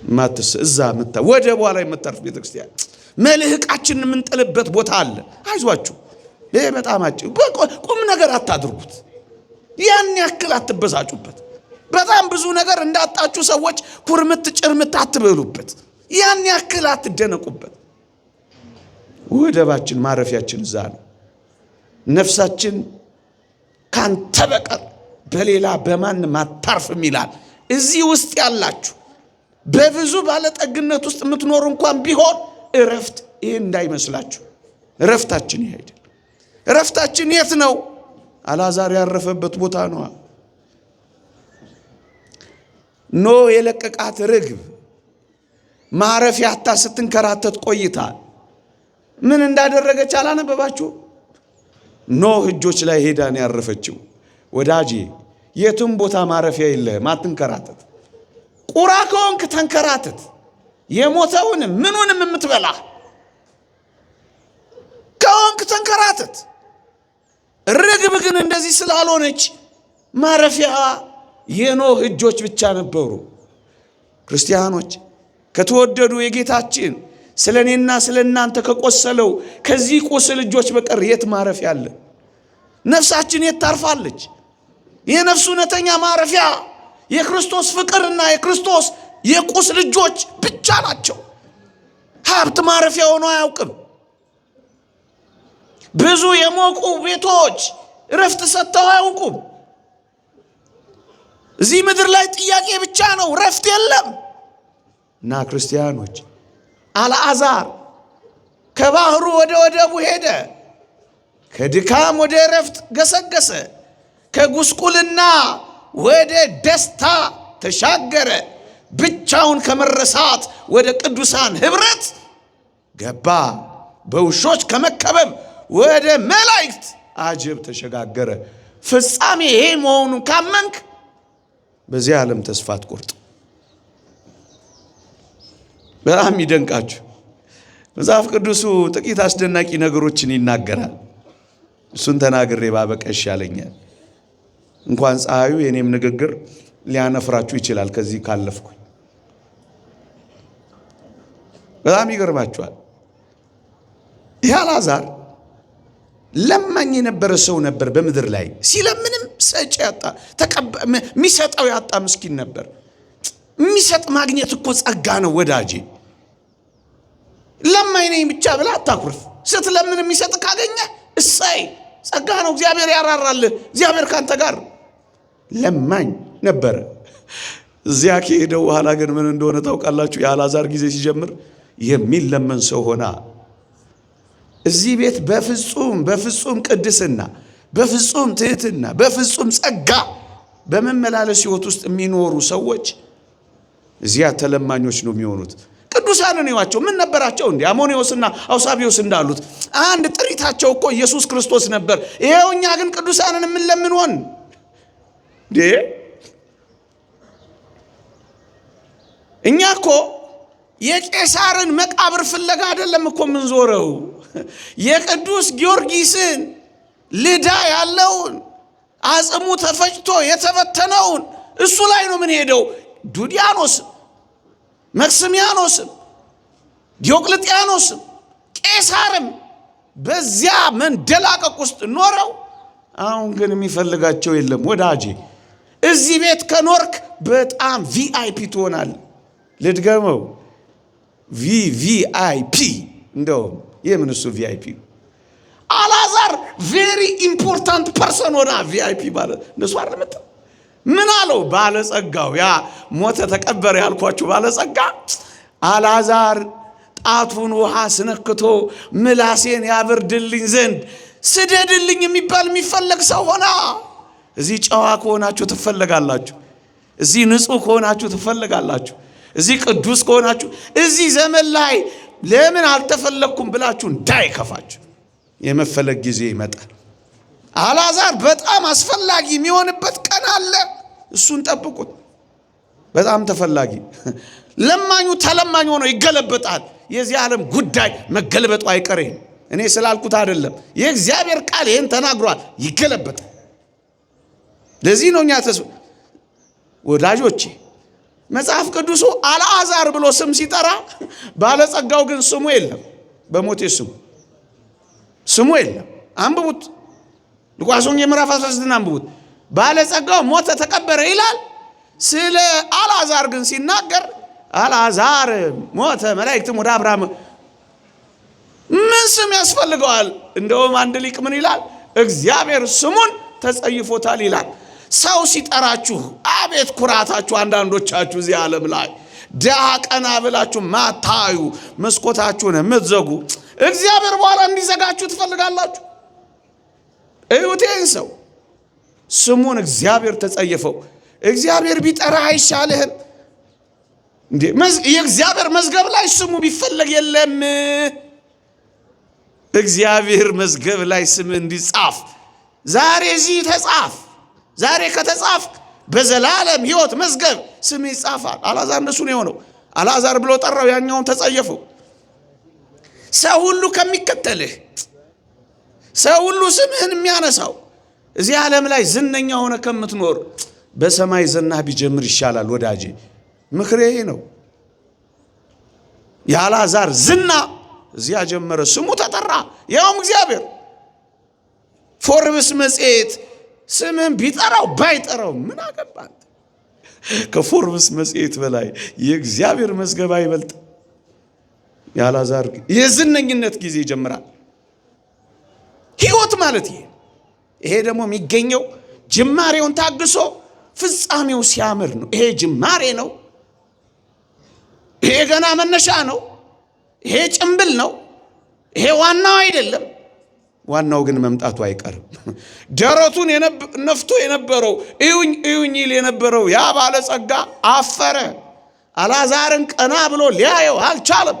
ማትስ እዛ መጣ ወደ በኋላ የምታርፍ ቤተክርስቲያን መልህቃችንን የምንጥልበት ቦታ አለ። አይዟችሁ ይሄ በጣም ቁም ነገር አታድርጉት። ያን ያክል አትበሳጩበት። በጣም ብዙ ነገር እንዳጣችሁ ሰዎች ኩርምት ጭርምት አትበሉበት። ያን ያክል አትደነቁበት። ወደባችን ማረፊያችን እዛ ነው። ነፍሳችን ካንተ በቀር በሌላ በማንም አታርፍም ይላል። እዚህ ውስጥ ያላችሁ በብዙ ባለጠግነት ውስጥ የምትኖሩ እንኳን ቢሆን እረፍት ይሄ እንዳይመስላችሁ። እረፍታችን ይሄ አይደል። እረፍታችን የት ነው? አልዓዛር ያረፈበት ቦታ ነው። ኖህ የለቀቃት ርግብ ማረፊያ አጣ ስትንከራተት ቆይታ ምን እንዳደረገች አላነበባችሁ? ኖህ እጆች ላይ ሄዳ ነው ያረፈችው። ወዳጄ የቱም ቦታ ማረፊያ የለህም፣ አትንከራተት። ቁራ ከሆንክ ተንከራተት። የሞተውንም ምኑንም የምትበላ ከሆንክ ተንከራተት። ርግብ ግን እንደዚህ ስላልሆነች ማረፊያ የኖህ እጆች ብቻ ነበሩ። ክርስቲያኖች ከተወደዱ የጌታችን ስለኔና ስለናንተ ከቆሰለው ከዚህ ቁስል እጆች በቀር የት ማረፊያ አለ? ነፍሳችን የት ታርፋለች? የነፍሱ እውነተኛ ማረፊያ የክርስቶስ ፍቅርና የክርስቶስ የቁስል እጆች ብቻ ናቸው። ሀብት ማረፊያ ሆኖ አያውቅም። ብዙ የሞቁ ቤቶች እረፍት ሰጥተው አያውቁም። እዚህ ምድር ላይ ጥያቄ ብቻ ነው፣ እረፍት የለም። እና ክርስቲያኖች አልዓዛር ከባህሩ ወደ ወደቡ ሄደ፣ ከድካም ወደ እረፍት ገሰገሰ፣ ከጉስቁልና ወደ ደስታ ተሻገረ፣ ብቻውን ከመረሳት ወደ ቅዱሳን ህብረት ገባ፣ በውሾች ከመከበብ ወደ መላእክት አጀብ ተሸጋገረ። ፍጻሜ ይሄ መሆኑን ካመንክ በዚህ ዓለም ተስፋ አትቆርጥ። በጣም ይደንቃችሁ መጽሐፍ ቅዱሱ ጥቂት አስደናቂ ነገሮችን ይናገራል። እሱን ተናግሬ ባበቃ ይሻለኛል። እንኳን ፀሐዩ የኔም ንግግር ሊያነፍራችሁ ይችላል ከዚህ ካለፍኩኝ። በጣም ይገርማችኋል። ይህ አልዓዛር ለማኝ የነበረ ሰው ነበር። በምድር ላይ ሲለምንም ሰጪ ያጣ የሚሰጠው ያጣ ምስኪን ነበር። የሚሰጥ ማግኘት እኮ ጸጋ ነው ወዳጄ። ለማኝ ነኝ ብቻ ብላ አታኩርፍ። ስትለምን የሚሰጥ ካገኘ እሰይ ጸጋ ነው። እግዚአብሔር ያራራልህ። እግዚአብሔር ካንተ ጋር። ለማኝ ነበረ። እዚያ ከሄደው በኋላ ግን ምን እንደሆነ ታውቃላችሁ? የአልዓዛር ጊዜ ሲጀምር የሚለመን ሰው ሆና እዚህ ቤት በፍጹም ቅድስና፣ በፍጹም ትህትና፣ በፍጹም ጸጋ በመመላለስ ሕይወት ውስጥ የሚኖሩ ሰዎች እዚያ ተለማኞች ነው የሚሆኑት። ቅዱሳንን ይዋቸው ምን ነበራቸው እንዴ? አሞኒዮስና አውሳቢዮስ እንዳሉት አንድ ጥሪታቸው እኮ ኢየሱስ ክርስቶስ ነበር። ይሄው እኛ ግን ቅዱሳንን የምንለምን ሆን እንዴ? እኛ እኮ የቄሳርን መቃብር ፍለጋ አይደለም እኮ የምንዞረው። የቅዱስ ጊዮርጊስን ልዳ ያለውን አጽሙ ተፈጭቶ የተበተነውን እሱ ላይ ነው ምን ሄደው። ዱዲያኖስም መክስሚያኖስም ዲዮቅልጥያኖስም ቄሳርም በዚያ መንደላቀቅ ውስጥ ኖረው አሁን ግን የሚፈልጋቸው የለም። ወዳጄ እዚህ ቤት ከኖርክ በጣም ቪአይፒ ትሆናል። ልድገመው፣ ቪቪአይፒ። እንደውም የምን እሱ ቪአይፒ አልዓዛር ቬሪ ኢምፖርታንት ፐርሰን ሆና ቪአይፒ ማለት እነሱ አርመጣ ምን አለው? ባለጸጋው ያ ሞተ ተቀበረ ያልኳችሁ ባለጸጋ አልዓዛር ጣቱን ውሃ ስነክቶ ምላሴን ያበርድልኝ ዘንድ ስደድልኝ የሚፈለግ ሰው ሆና። እዚህ ጨዋ ከሆናችሁ ትፈልጋላችሁ። እዚህ ንጹህ ከሆናችሁ ትፈልጋላችሁ። እዚህ ቅዱስ ከሆናችሁ እዚህ ዘመን ላይ ለምን አልተፈለኩም ብላችሁ እንዳይከፋችሁ የመፈለግ ጊዜ ይመጣል። አልዓዛር በጣም አስፈላጊ የሚሆንበት ቀን አለ። እሱን ጠብቁት። በጣም ተፈላጊ ለማኙ ተለማኝ ሆኖ ይገለበጣል። የዚህ ዓለም ጉዳይ መገለበጡ አይቀሬ። እኔ ስላልኩት አይደለም፣ የእግዚአብሔር ቃል ይሄን ተናግሯል። ይገለበጣል። ለዚህ ነው እኛ ወዳጆቼ መጽሐፍ ቅዱሱ አልዓዛር ብሎ ስም ሲጠራ ባለጸጋው ግን ስሙ የለም። በሞቴ ስሙ የለም። አንብቡት። ሉቃስ ወንጌል ምዕራፍ 16 አንብቡት። ባለጸጋው ሞተ ተቀበረ ይላል። ስለ አልዓዛር ግን ሲናገር አልዓዛር ሞተ፣ መላእክትም ወደ አብርሃም ምን ስም ያስፈልገዋል? እንደውም አንድ ሊቅ ምን ይላል? እግዚአብሔር ስሙን ተጸይፎታል ይላል። ሰው ሲጠራችሁ አቤት ኩራታችሁ! አንዳንዶቻችሁ እዚህ ዓለም ላይ ድሃ ቀና ብላችሁ ማታዩ መስኮታችሁን የምትዘጉ እግዚአብሔር በኋላ እንዲዘጋችሁ ትፈልጋላችሁ። እዩቴን ሰው ስሙን እግዚአብሔር ተጸየፈው። እግዚአብሔር ቢጠራ አይሻልህም እንዴ? የእግዚአብሔር መዝገብ ላይ ስሙ ቢፈለግ የለም? እግዚአብሔር መዝገብ ላይ ስም እንዲጻፍ ዛሬ እዚህ ተጻፍ። ዛሬ ከተጻፍ በዘላለም ሕይወት መዝገብ ስም ይጻፋል። አልዓዛር እንደሱ ነው የሆነው። አልዓዛር ብሎ ጠራው፣ ያኛውን ተጸየፈው። ሰው ሁሉ ከሚከተልህ፣ ሰው ሁሉ ስምህን የሚያነሳው እዚህ ዓለም ላይ ዝነኛ ሆነ ከምትኖር በሰማይ ዝናህ ቢጀምር ይሻላል ወዳጄ። ምክሬ ነው። የአልዓዛር ዝና እዚያ ጀመረ፣ ስሙ ተጠራ፣ ያውም እግዚአብሔር። ፎርብስ መጽሔት ስምህን ቢጠራው ባይጠራው ምን አገባን? ከፎርብስ መጽሔት በላይ የእግዚአብሔር መዝገብ አይበልጥ። የአልዓዛር የዝነኝነት ጊዜ ይጀምራል። ሕይወት ማለት ይሄ ደግሞ የሚገኘው ጅማሬውን ታግሶ ፍጻሜው ሲያምር ነው። ይሄ ጅማሬ ነው። ይሄ ገና መነሻ ነው። ይሄ ጭምብል ነው። ይሄ ዋናው አይደለም። ዋናው ግን መምጣቱ አይቀርም። ደረቱን ነፍቶ የነበረው እዩኝ እዩኝ ይል የነበረው ያ ባለጸጋ አፈረ። አልዓዛርን ቀና ብሎ ሊያየው አልቻለም።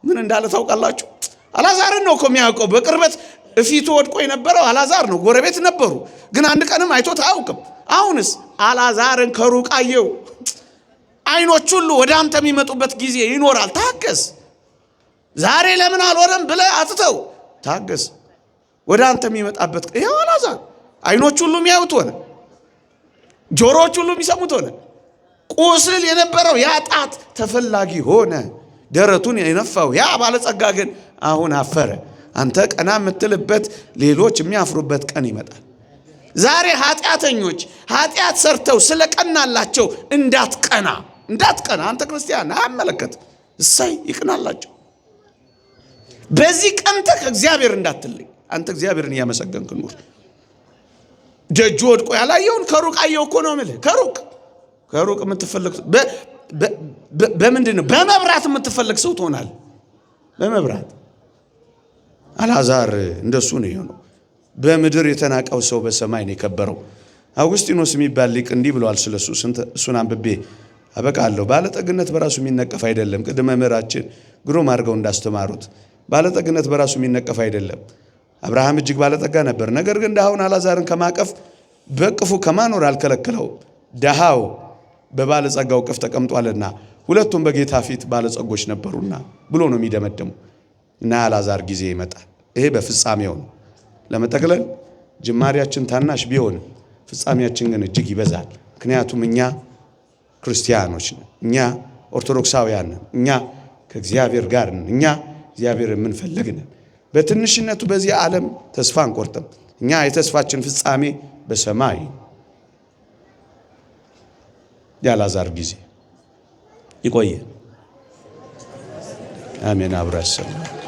ምን እንዳለ ታውቃላችሁ? አልዓዛርን ነው እኮ የሚያውቀው። በቅርበት እፊቱ ወድቆ የነበረው አልዓዛር ነው። ጎረቤት ነበሩ፣ ግን አንድ ቀንም አይቶት አያውቅም። አሁንስ አልዓዛርን ከሩቅ አየው። አይኖች ሁሉ ወደ አንተ የሚመጡበት ጊዜ ይኖራል። ታገስ። ዛሬ ለምን አልሆነም ብለህ አትተው። ታገስ። ወደ አንተ የሚመጣበት ይሄው አልዓዛር አይኖች ሁሉ የሚያዩት ሆነ፣ ጆሮዎች ሁሉ የሚሰሙት ሆነ። ቁስል የነበረው ያ ጣት ተፈላጊ ሆነ። ደረቱን የነፋው ያ ባለጸጋ ግን አሁን አፈረ። አንተ ቀና የምትልበት ሌሎች የሚያፍሩበት ቀን ይመጣል። ዛሬ ኃጢአተኞች ኃጢአት ሰርተው ስለቀናላቸው እንዳትቀና አንተ ክርስቲያን አመለከት። እሰይ ይቅናላቸው። በዚህ ቀንተህ ከእግዚአብሔር እንዳትለይ። አንተ እግዚአብሔርን እያመሰገንክ ኑር። ደጁ ወድቆ ያላየውን ከሩቅ አየው እኮ ነው የምልህ። ከሩቅ የምትፈልግ በምንድን ነው? በመብራት የምትፈልግ ሰው ትሆናለህ። በመብራት አልዓዛር እንደሱ ነው የሆነው። በምድር የተናቀው ሰው በሰማይ ነው የከበረው። አውግስጢኖስ የሚባል ሊቅ እንዲህ ብለዋል ስለሱ። እሱን አንብቤ አበቃለሁ። ባለጠግነት በራሱ የሚነቀፍ አይደለም። ቅድመ መምህራችን ግሩም አድርገው እንዳስተማሩት ባለጠግነት በራሱ የሚነቀፍ አይደለም። አብርሃም እጅግ ባለጠጋ ነበር። ነገር ግን ድሃውን አልዓዛርን ከማቀፍ በቅፉ ከማኖር አልከለከለውም። ድሃው በባለጸጋው ቅፍ ተቀምጧልና ሁለቱም በጌታ ፊት ባለጸጎች ነበሩና ብሎ ነው የሚደመደሙ። እና አልዓዛር ጊዜ ይመጣል። ይሄ በፍጻሜው ነው። ለመጠቅለል ጅማሬያችን ታናሽ ቢሆንም ፍጻሜያችን ግን እጅግ ይበዛል። ምክንያቱም እኛ ክርስቲያኖች ነን። እኛ ኦርቶዶክሳውያን ነን። እኛ ከእግዚአብሔር ጋር ነን። እኛ እግዚአብሔር የምንፈልግ ነን። በትንሽነቱ በዚህ ዓለም ተስፋ አንቆርጥም። እኛ የተስፋችን ፍጻሜ በሰማይ። የአልዓዛር ጊዜ ይቆየ። አሜን። አብሮ ያሰማል።